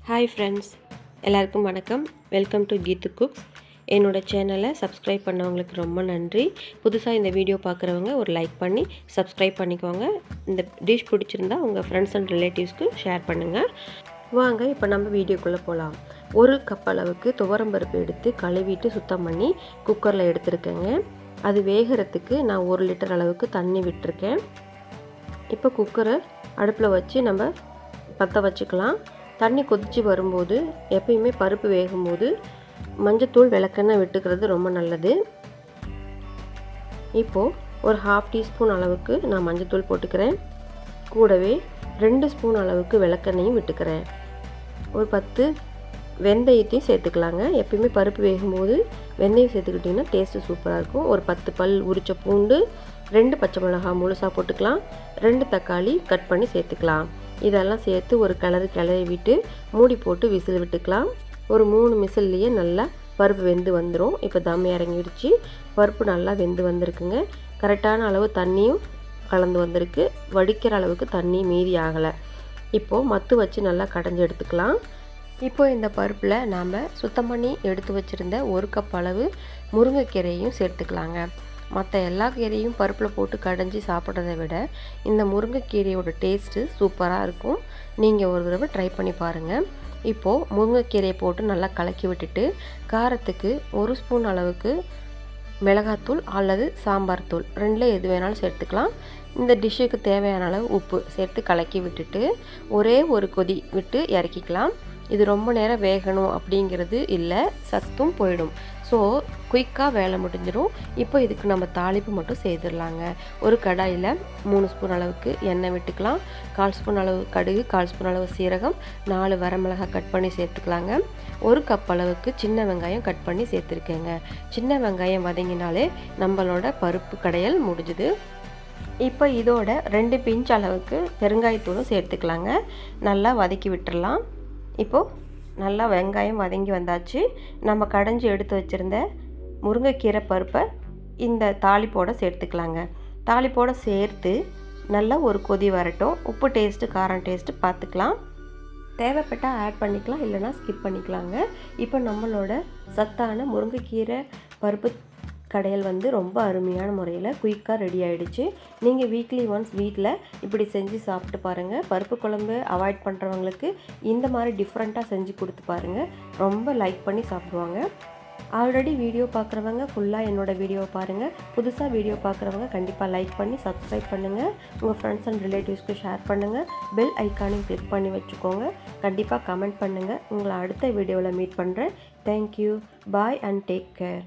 Hi friends, எல்லாருக்கும் வணக்கம். Welcome to Keethu cooks. என்னோடய சேனலை சப்ஸ்கிரைப் பண்ணவங்களுக்கு ரொம்ப நன்றி. புதுசாக இந்த வீடியோ பார்க்குறவங்க ஒரு லைக் பண்ணி சப்ஸ்கிரைப் பண்ணிக்கோங்க. இந்த டிஷ் பிடிச்சிருந்தா உங்கள் ஃப்ரெண்ட்ஸ் அண்ட் ரிலேட்டிவ்ஸ்க்கு ஷேர் பண்ணுங்கள். வாங்க இப்போ நம்ம வீடியோக்குள்ளே போகலாம். ஒரு கப் அளவுக்கு துவரம்பருப்பு எடுத்து கழுவிட்டு சுத்தம் பண்ணி குக்கரில் எடுத்துருக்கேங்க. அது வேகிறதுக்கு நான் 1 லிட்டர் அளவுக்கு தண்ணி விட்டுருக்கேன். இப்போ குக்கரை அடுப்பில் வச்சு நம்ம பற்ற வச்சுக்கலாம். தண்ணி கொதித்து வரும்போது எப்பயுமே பருப்பு வேகும்போது மஞ்சத்தூள் விளக்கெண்ணெய் விட்டுக்கிறது ரொம்ப நல்லது. இப்போது ஒரு 1/2 டீஸ்பூன் அளவுக்கு நான் மஞ்சத்தூள் போட்டுக்கிறேன். கூடவே 2 ஸ்பூன் அளவுக்கு விளக்கெண்ணையும் விட்டுக்கிறேன். ஒரு 10 வெந்தயத்தையும் சேர்த்துக்கலாங்க. எப்பயுமே பருப்பு வேகும்போது வெந்தயம் சேர்த்துக்கிட்டிங்கன்னா டேஸ்ட்டு சூப்பராக இருக்கும். ஒரு 10 பல் உரித்த பூண்டு, 2 பச்சை மிளகாய் முழுசாக போட்டுக்கலாம். 2 தக்காளி கட் பண்ணி சேர்த்துக்கலாம். இதெல்லாம் சேர்த்து ஒரு கிளறி விட்டு மூடி போட்டு விசில் விட்டுக்கலாம். ஒரு 3 விசில்லையே நல்லா பருப்பு வெந்து வந்துடும். இப்போ தம் இறங்கிடுச்சு. பருப்பு நல்லா வெந்து வந்திருக்குங்க. கரெக்டான அளவு தண்ணியும் கலந்து வந்திருக்கு. வடிக்கிற அளவுக்கு தண்ணி மீதி ஆகலை. இப்போது மத்து வச்சு நல்லா கடைஞ்சி எடுத்துக்கலாம். இப்போ இந்த பருப்பில் நாம் சுத்தம் பண்ணி எடுத்து வச்சுருந்த 1 கப் அளவு முருங்கைக்கீரையும் சேர்த்துக்கலாங்க. மற்ற எல்லா கீரையும் பருப்பில் போட்டு கடைஞ்சி சாப்பிட்றத விட இந்த முருங்கைக்கீரையோட டேஸ்ட்டு சூப்பராக இருக்கும். நீங்கள் ஒரு தடவை ட்ரை பண்ணி பாருங்கள். இப்போது முருங்கைக்கீரையை போட்டு நல்லா கலக்கி விட்டுட்டு காரத்துக்கு 1 ஸ்பூன் அளவுக்கு மிளகாத்தூள் அல்லது சாம்பார் தூள் 2ல் எது வேணாலும் சேர்த்துக்கலாம். இந்த டிஷ்ஷுக்கு தேவையான அளவு உப்பு சேர்த்து கலக்கி விட்டுட்டு ஒரே ஒரு கொதி விட்டு இறக்கிக்கலாம். இது ரொம்ப நேரம் வேகணும் அப்படிங்கிறது இல்லை, சத்தும் போயிடும். ஸோ குயிக்காக வேலை முடிஞ்சிடும். இப்போ இதுக்கு நம்ம தாளிப்பு மட்டும் செய்திடலாங்க. ஒரு கடாயில் 3 ஸ்பூன் அளவுக்கு எண்ணெய் விட்டுக்கலாம். 1/4 ஸ்பூன் அளவு கடுகு, 1/4 ஸ்பூன் அளவு சீரகம், 4 வரமிளகாய் கட் பண்ணி சேர்த்துக்கலாங்க. 1 கப் அளவுக்கு சின்ன வெங்காயம் கட் பண்ணி சேர்த்துருக்கேங்க. சின்ன வெங்காயம் வதங்கினாலே நம்மளோட பருப்பு கடையல் முடிஞ்சுது. இப்போ இதோட 2 பிஞ்ச் அளவுக்கு பெருங்காயத்தூளும் சேர்த்துக்கலாங்க. நல்லா வதக்கி விட்டுடலாம். இப்போது நல்லா வெங்காயம் வதங்கி வந்தாச்சு. நம்ம கடைஞ்சி எடுத்து வச்சுருந்த முருங்கைக்கீரை பருப்பை இந்த தாளிப்போடு சேர்த்துக்கலாங்க. தாளிப்போடு சேர்த்து நல்லா ஒரு கொதி வரட்டும். உப்பு டேஸ்ட்டு காரம் டேஸ்ட்டு பார்த்துக்கலாம். தேவைப்பட்டால் ஆட் பண்ணிக்கலாம், இல்லைனா ஸ்கிப் பண்ணிக்கலாங்க. இப்போ நம்மளோட சத்தான முருங்கைக்கீரை பருப்பு கடையல் ரொம்ப அருமையான முறையில் குயிக்காக ரெடி ஆகிடுச்சு. நீங்கள் வீக்லி ஒன்ஸ் வீட்டில் இப்படி செஞ்சு சாப்பிட்டு பாருங்கள். பருப்பு குழம்பு அவாய்ட் பண்ணுறவங்களுக்கு இந்த மாதிரி டிஃப்ரெண்ட்டாக செஞ்சு கொடுத்து பாருங்கள். ரொம்ப லைக் பண்ணி சாப்பிடுவாங்க. ஆல்ரெடி வீடியோ பார்க்குறவங்க ஃபுல்லாக என்னோடய வீடியோவை பாருங்கள். புதுசாக வீடியோ பார்க்குறவங்க கண்டிப்பாக லைக் பண்ணி சப்ஸ்கிரைப் பண்ணுங்கள். உங்கள் ஃப்ரெண்ட்ஸ் அண்ட் ரிலேட்டிவ்ஸ்க்கு ஷேர் பண்ணுங்கள். பெல் ஐக்கானையும் கிளிக் பண்ணி வச்சுக்கோங்க. கண்டிப்பாக கமெண்ட் பண்ணுங்கள். உங்களை அடுத்த வீடியோவில் மீட் பண்ணுறேன். Thank you. Bye and take care.